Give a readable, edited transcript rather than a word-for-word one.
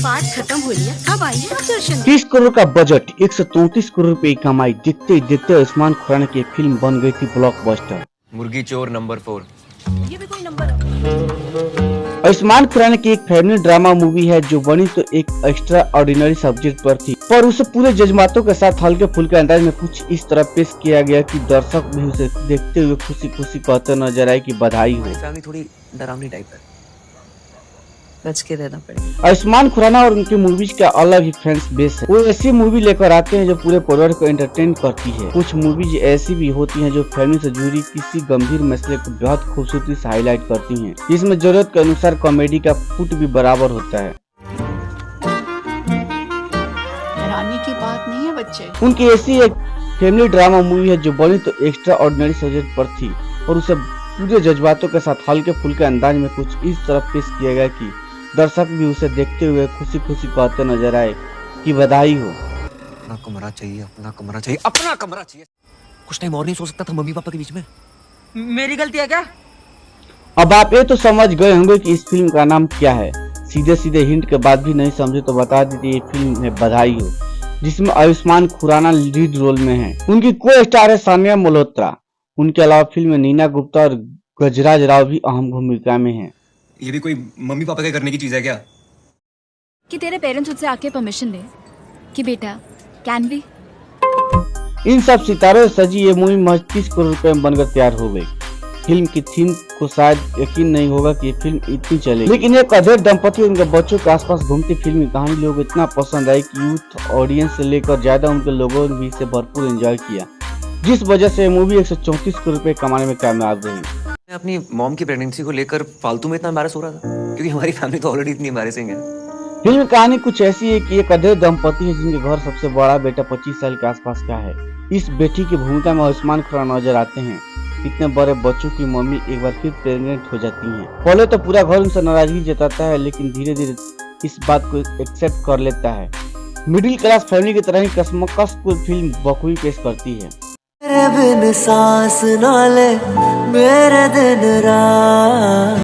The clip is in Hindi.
पाठ खत्म हो लिया, अब आइए आप दर्शन। 30 करोड़ का बजट, 134 करोड़ रुपए की कमाई, देखते देखते आयुष्मान खुराना की फिल्म बन गई थी ब्लॉकबस्टर। मुर्गी चोर नंबर 4। ये भी कोई नंबर है? आयुष्मान खुराना की एक फैमिली ड्रामा मूवी है जो बनी तो एक एक्स्ट्रा ऑर्डिनरी सब्जेक्ट पर थी, पर उसे पूरे जज्बातों के साथ हल्के फुल्के अंदाज में कुछ इस तरह पेश किया गया कि दर्शक भी उसे देखते हुए खुशी खुशी कहते नजर आए कि बधाई हो। फैमिली थोड़ी डरावनी टाइप है, बच के रहना पड़ेगा। आयुष्मान खुराना और उनकी मूवीज का अलग ही फैंस बेस है। वो ऐसी मूवी लेकर आते हैं जो पूरे परिवार को एंटरटेन करती है। कुछ मूवीज ऐसी भी होती हैं जो फैमिली से जुड़ी किसी गंभीर मसले को बहुत खूबसूरती से हाईलाइट करती हैं। इसमें जरूरत के अनुसार कॉमेडी का फुट भी बराबर होता है। रानी की बात नहीं है बच्चे। उनकी ऐसी एक फैमिली ड्रामा मूवी है जो बनी तो एक्स्ट्रा ऑर्डिनरी सब्जेक्ट पर थी और उसे पूरे जज्बातों के साथ हल्के फुल्के अंदाज में कुछ इस तरह पेश किया गया कि दर्शक भी उसे देखते हुए खुशी खुशी कहते नजर आए कि बधाई हो। अपना कमरा चाहिए, अपना कमरा चाहिए, अपना कमरा चाहिए। कुछ टाइम और नहीं सो सकता था मम्मी पापा के बीच में? मेरी गलती है क्या? अब आप ये तो समझ गए होंगे कि इस फिल्म का नाम क्या है। सीधे सीधे हिंट के बाद भी नहीं समझे तो बता दीजिए, ये फिल्म है बधाई हो, जिसमें आयुष्मान खुराना लीड रोल में है। उनकी को स्टार है सानिया मल्होत्रा। उनके अलावा फिल्म में नीना गुप्ता और गजराज राव भी अहम भूमिका में हैं। ये भी कोई मम्मी पापा के करने की चीज है क्या? कि तेरे पेरेंट्स मुझसे आके परमिशन ले कि बेटा कैन वी। इन सब सितारों से सजी ये मूवी महज 30 करोड़ रुपए में बनकर तैयार हो गई। फिल्म की थीम को शायद यकीन नहीं होगा कि ये फिल्म इतनी चले, लेकिन एक अधेड़ दंपति और उनके बच्चों के आसपास घूमती फिल्म की कहानी लोग इतना पसंद आई कि यूथ ऑडियंस से लेकर ज्यादा उनके लोगों ने भी इसे भरपूर एंजॉय किया, जिस वजह से मूवी 134 करोड़ रुपए कमाने में कामयाब रही। मैं अपनी मॉम की प्रेगनेंसी को लेकर फालतू में इतना एम्बैरेस हो रहा था क्योंकि हमारी फैमिली तो ऑलरेडी इतनी एम्बैरेसिंग है। फिल्म कहानी कुछ ऐसी है कि एक अधेड़ दंपति है जिनके घर सबसे बड़ा बेटा 25 साल के आसपास का है। इस बेटी की भूमिका में आयुष्मान खुराना नजर आते हैं। इतने बड़े बच्चों की मम्मी एक बार फिर प्रेग्नेंट हो जाती हैं। पहले तो पूरा घर उनसे नाराजगी जताता है, लेकिन धीरे धीरे इस बात को एक्सेप्ट कर लेता है। मिडिल क्लास फैमिली की तरह ही कश्मकश को फिल्म बखूबी पेश करती है। बिन सांस ना ले मेरे दिन रात।